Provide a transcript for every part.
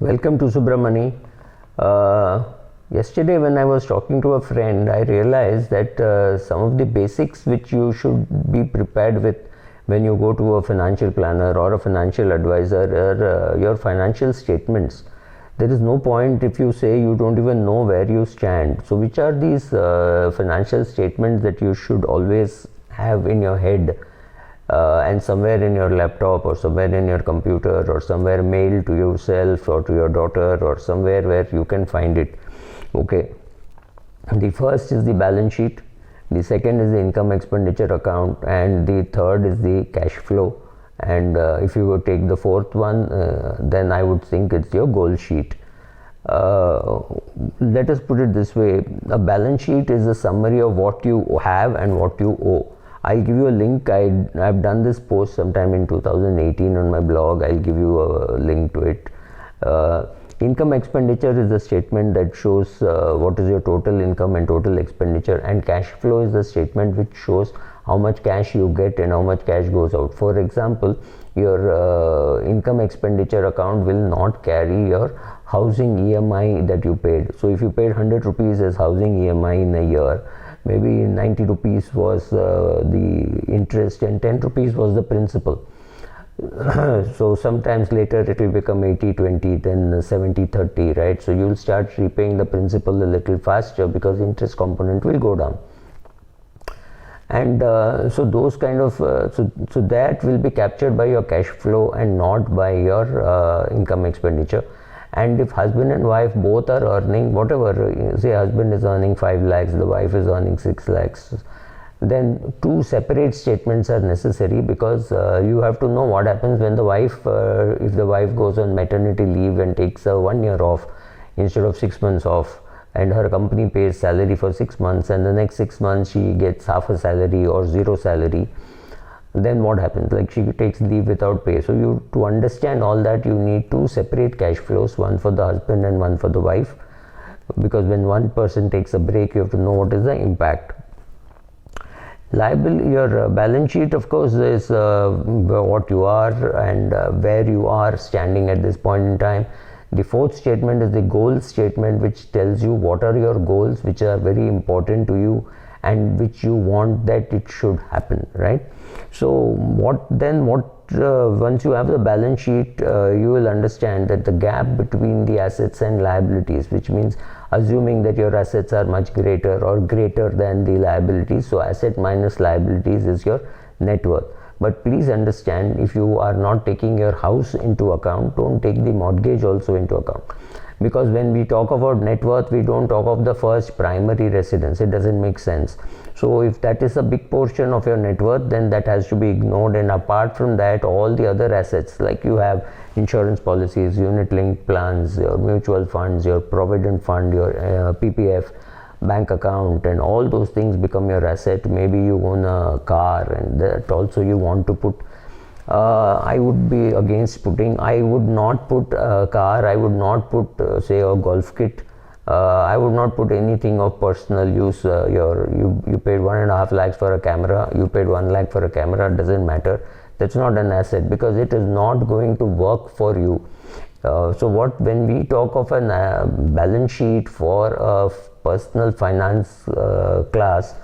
Welcome to Subramani. Yesterday when I was talking to a friend, I realized that some of the basics which you should be prepared with when you go to a financial planner or a financial advisor are your financial statements. There is no point if you say you don't even know where you stand. So which are these financial statements that you should always have in your head? And somewhere in your laptop or somewhere in your computer or somewhere mailed to yourself or to your daughter or somewhere where you can find it. Okay, the first is the balance sheet, the second is the income expenditure account, and the third is the cash flow. And if you would take the fourth one, then I would think it's your goal sheet. Let us put it this way: a balance sheet is a summary of what you have and what you owe. I'll give you a link. I've done this post sometime in 2018 on my blog. I'll give you a link to it. Income expenditure is the statement that shows what is your total income and total expenditure, and cash flow is the statement which shows how much cash you get and how much cash goes out. For example, your income expenditure account will not carry your housing EMI that you paid. So if you paid 100 rupees as housing EMI in a year, maybe 90 rupees was the interest and 10 rupees was the principal. So sometimes later it will become 80-20, then 70-30, right? So you will start repaying the principal a little faster because interest component will go down. And so those kind of so that will be captured by your cash flow and not by your income expenditure. And if husband and wife both are earning whatever, say husband is earning 5 lakhs, the wife is earning 6 lakhs, then two separate statements are necessary, because you have to know what happens when the wife, if the wife goes on maternity leave and takes 1 year off instead of 6 months off, and her company pays salary for 6 months, and the next 6 months she gets half a salary or zero salary. Then what happens? Like she takes leave without pay. So you, to understand all that, you need two separate cash flows, one for the husband and one for the wife, because when one person takes a break, you have to know what is the impact. Your balance sheet, of course, is what you are and where you are standing at this point in time. The fourth statement is the goal statement, which tells you what are your goals, which are very important to you and which you want that it should happen, right? So once you have the balance sheet, you will understand that the gap between the assets and liabilities, which means assuming that your assets are much greater or greater than the liabilities, so asset minus liabilities is your net worth. But please understand, if you are not taking your house into account, don't take the mortgage also into account. Because when we talk about net worth, we don't talk of the first primary residence. It doesn't make sense. So if that is a big portion of your net worth, then that has to be ignored. And apart from that, all the other assets, like you have insurance policies, unit linked plans, your mutual funds, your provident fund, your PPF, bank account, and all those things become your asset. Maybe you own a car, and that also you want to put. I would be against putting. I would not put a car. I would not put say a golf kit. I would not put anything of personal use. You paid 1.5 lakhs for a camera. You paid 1 lakh for a camera. Doesn't matter. That's not an asset, because it is not going to work for you. So when we talk of a balance sheet for a personal finance class,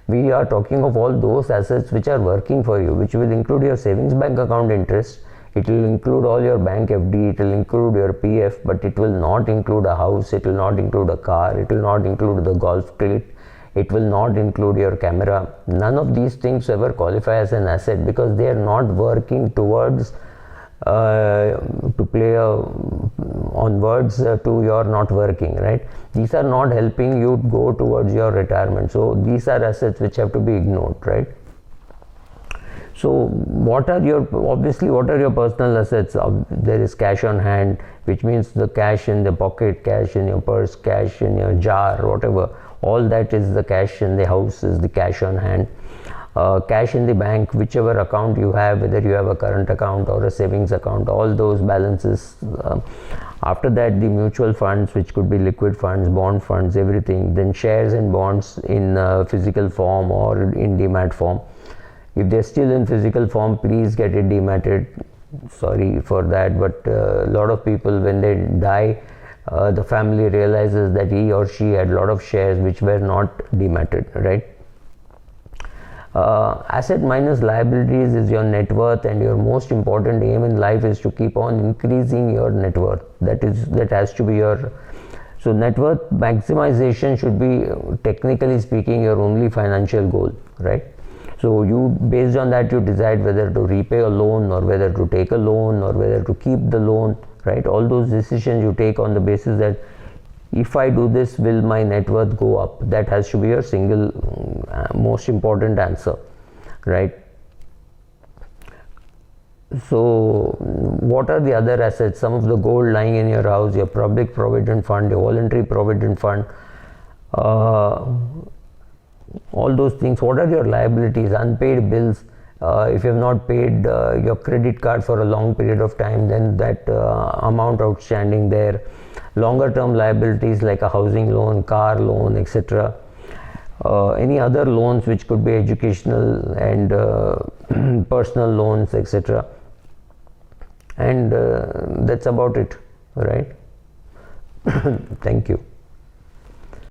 we are talking of all those assets which are working for you, which will include your savings bank account interest, it will include all your bank FD, it will include your PF, but it will not include a house, it will not include a car, it will not include the golf kit, it will not include your camera. None of these things ever qualify as an asset, because they are not working towards to play on words to your not working, right? These are not helping you go towards your retirement. So these are assets which have to be ignored, right? So what are your personal assets? There is cash on hand, which means the cash in the pocket, cash in your purse, cash in your jar, whatever. All that is the cash in the house, is the cash on hand. Cash in the bank, whichever account you have, whether you have a current account or a savings account, all those balances. After that, the mutual funds, which could be liquid funds, bond funds, everything. Then shares and bonds in physical form or in demat form. If they're still in physical form, please get it dematted. sorry for that, but a lot of people, when they die, the family realizes that he or she had a lot of shares which were not dematted, right? Asset minus liabilities is your net worth, and your most important aim in life is to keep on increasing your net worth. That has to be your, so net worth maximization should be, technically speaking, your only financial goal, right? So you, based on that, you decide whether to repay a loan or whether to take a loan or whether to keep the loan, right? All those decisions you take on the basis that if I do this, will my net worth go up? That has to be your single most important answer, right? So what are the other assets? Some of the gold lying in your house, your public provident fund, your voluntary provident fund, all those things. What are your liabilities? Unpaid bills. If you have not paid your credit card for a long period of time, then that amount outstanding there. Longer term liabilities like a housing loan, car loan, etc. Any other loans which could be educational and personal loans, etc. And that's about it, right? Thank you.